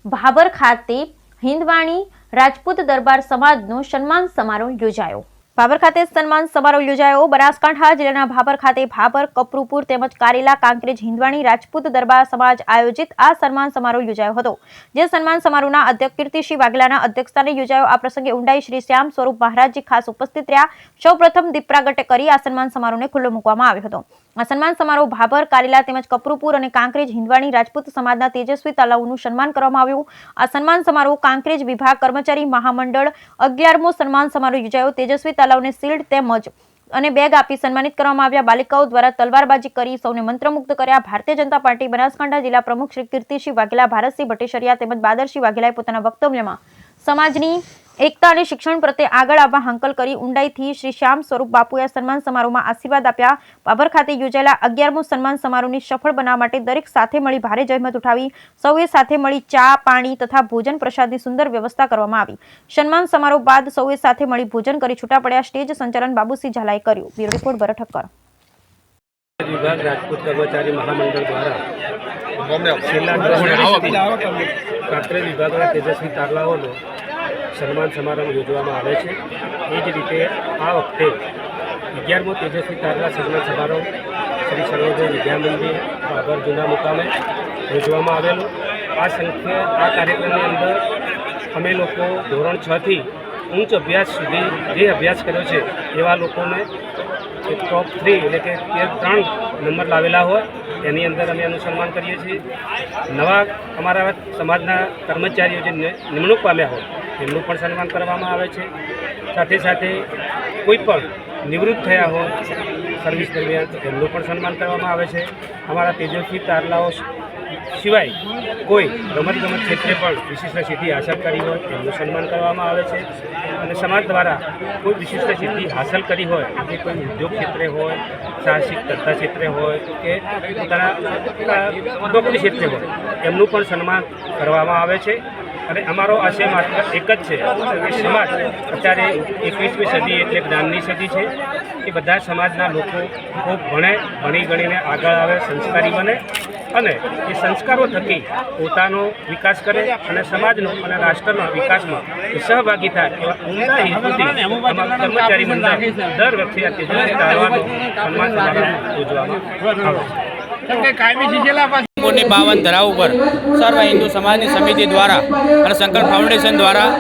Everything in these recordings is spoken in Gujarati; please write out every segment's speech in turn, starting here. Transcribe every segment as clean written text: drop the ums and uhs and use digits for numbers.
ભાભર ખાતે હિન્દવાણી રાજપૂત દરબાર સમાજનો સન્માન સમારોહ યોજાયો। ભાભર ખાતે સન્માન સમારોહ યોજાયો। બનાસકાંઠા જિલ્લાના ભાભર ખાતે ભાભર, કપરુપુર તેમજ કારેલા, કાંકરેજ હિન્દવાણી રાજપૂત દરબાર સમાજ આયોજિત આ સન્માન સમારોહ યોજાયો હતો, જે સન્માન સમારોહના અધ્યક્ષ કીર્તિસિંહ વાઘેલાના અધ્યક્ષસ્થાને યોજાયો। આ પ્રસંગે ઊંડાઈ શ્રી શ્યામ સ્વરૂપ મહારાજજી ખાસ ઉપસ્થિત રહ્યા। સૌપ્રથમ દીપ પ્રાગટ્ય કરી આ સન્માન સમારોહને ખુલ્લો મૂકવામાં આવ્યો હતો। આ સન્માન સમારોહ ભાભર, કારેલા તેમજ કપરુપુર અને કાંકરેજ હિન્દવાણી રાજપૂત સમાજના તેજસ્વી તાલાઓનું સન્માન કરવામાં આવ્યું। આ સન્માન સમારોહ કાંકરેજ વિભાગ કર્મચારી મહામંડળ 11મો સન્માન સમારોહ યોજાયો। તેજસ્વી તાલાઓને શિલ્ડ તેમજ અને બેગ આપી સન્માનિત કરવામાં આવ્યા। બાલિકાઓ દ્વારા તલવારબાજી કરી સૌને મંત્રમુગ્ધ કર્યા। ભારતીય જનતા પાર્ટી બનાસકાંઠા જિલ્લા પ્રમુખ શ્રી કીર્તિસિંહ વાઘેલા, ભારતસિંહ ભટ્ટેસરિયા તેમજ બાદરસિંહ વાઘેલાએ પોતાના વક્તવ્યમાં સમાજની એકતા અને શિક્ષણ પ્રત્યે આગળ આવવા હાંકલ કરી ઊંડાઈથી શ્રી શ્યામ સ્વરૂપ બાપુએ સન્માન સમારોહમાં આશીર્વાદ આપ્યા। ભાભર ખાતે યોજાયેલા 11મો સન્માન સમારોહની સફળ બનાવવા માટે દરેક સાથે મળી ભારે જહેમત ઉઠાવી સૌએ સાથે મળી ચા, પાણી તથા ભોજન પ્રસાદની સુંદર વ્યવસ્થા કરવામાં આવી। સન્માન સમારોહ બાદ સૌએ સાથે મળી ભોજન કરી છૂટા પડ્યા। સ્ટેજ સંચાલન બાબુસિંહ ઝાલાએ કર્યું। બ્યુરો રિપોર્ટ ભરત ઠક્કર। વિભાગ રાજપૂત કર્મચારી મહામંડળ દ્વારા છેલ્લા 10 વર્ષથી કાંકરેજ વિભાગના તેજસ્વી તારલાઓનો સન્માન સમારંભ યોજવામાં આવે છે। એ જ રીતે આ વખતે 11મો તેજસ્વી તારલા સન્માન સમારોહ શ્રી સર્વોદય વિદ્યા મંદિર ભાભર જૂના મુકામે યોજવામાં આવેલો। આ કાર્યક્રમની અંદર અમે લોકો ધોરણ 6 થી ઉચ્ચ અભ્યાસ સુધી જે અભ્યાસ કર્યો છે એવા લોકોને ટોપ 3 એટલે કે 3 નંબર લાવેલા હોય એની અંદર અમે એનું સન્માન કરીએ છીએ। નવા અમારા સમાજના કર્મચારીઓ જે નિમણૂક પામ્યા હોય એમનું પણ સન્માન કરવામાં આવે છે। સાથે સાથે કોઈ પણ નિવૃત્ત થયા હોય સર્વિસ દરમિયાન એમનું પણ સન્માન કરવામાં આવે છે। અમારા તેજસ્વી તારલાઓ સિવાય કોઈ રમતગમત ક્ષેત્રે પણ વિશિષ્ટ સિદ્ધિ હાંસલ કરી હોય એમનું સન્માન કરવામાં આવે છે। અને સમાજ દ્વારા કોઈ વિશિષ્ટ સિદ્ધિ હાંસલ કરી હોય કે કોઈ ઉદ્યોગ ક્ષેત્રે હોય, સાહસિક સ્પર્ધા ક્ષેત્રે હોય કે પોતાના નોકરી ક્ષેત્રે હોય એમનું પણ સન્માન કરવામાં આવે છે। અને અમારો આશય માત્ર એક જ છે કે સમાજ અત્યારે 21મી સદી એટલે જ્ઞાનની સદી છે કે બધા સમાજના લોકો ખૂબ ભણી ગણીને આગળ આવે, સંસ્કારી બને અને એ સંસ્કારો થકી પોતાનો વિકાસ કરે અને સમાજનો અને રાષ્ટ્રના વિકાસમાં સહભાગી થાય એવા ઉમદા હેતુથી અમારા કર્મચારી મંડળ દર વર્ષે આ તેજસ્વી તારલાઓનો સન્માન સમારોહ યોજવામાં આવે છે। ની 52 ધરાવ ઉપર સર્વ હિન્દુ સમાજની સમિતિ દ્વારા અને સંકલ્પ ફાઉન્ડેશન દ્વારા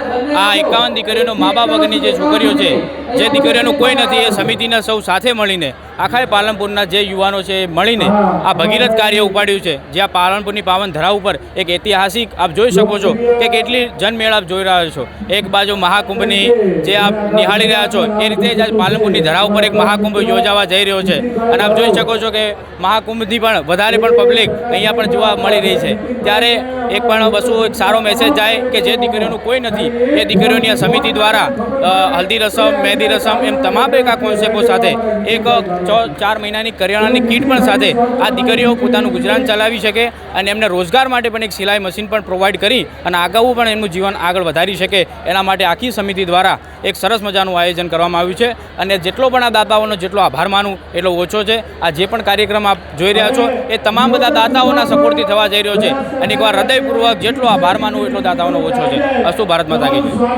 આ 51 દીકરીઓનો મા બાપ વગરની જે છોકરીઓ છે, જે દીકરીઓનું કોઈ નથી, એ સમિતિના સૌ સાથે મળીને આખા પાલનપુરના જે યુવાનો છે એ મળીને આ ભગીરથ કાર્ય ઉપાડ્યું છે। જે આ પાલનપુરની 52 ધરાવ ઉપર એક ઐતિહાસિક આપ જોઈ શકો છો કે કેટલી જનમેળાપ જોઈ રહ્યા છો। એક બાજુ મહાકુંભની જે આપ નિહાળી રહ્યા છો એ રીતે જ આજ પાલનપુરની ધરાવ ઉપર એક મહાકુંભ યોજાવા જઈ રહ્યો છે અને આપ જોઈ શકો છો કે મહાકુંભથી પણ વધારે પણ પબ્લિક અહીંયા પણ જોવા મળી રહી છે। ત્યારે એક પણ વસ્તુ એક સારો મેસેજ જાય કે જે દીકરીઓનું કોઈ નથી એ દીકરીઓની આ સમિતિ દ્વારા હલ્દી રસમ, મહેંદી રસમ એમ તમામ એક આ કોન્સેપ્ટો સાથે એક 4 મહિનાની કરિયાણાની કીટ પણ સાથે આ દીકરીઓ પોતાનું ગુજરાન ચલાવી શકે અને એમને રોજગાર માટે પણ એક સિલાઈ મશીન પણ પ્રોવાઈડ કરી અને આગળ પણ એમનું જીવન આગળ વધારી શકે એના માટે આખી સમિતિ દ્વારા એક સરસ મજાનું આયોજન કરવામાં આવ્યું છે। અને જેટલો પણ આ દાતાઓનો જેટલો આભાર માનું એટલો ઓછો છે। આ જે પણ કાર્યક્રમ આપ જોઈ રહ્યા છો એ તમામ બધા દાતાઓના સપોર્ટથી થવા જઈ રહ્યો છે અને એકવાર હૃદયપૂર્વક જેટલો આભાર માનું એટલો દાતાઓનો ઓછો છે। અસ્તુ ભારત માતા કી જય।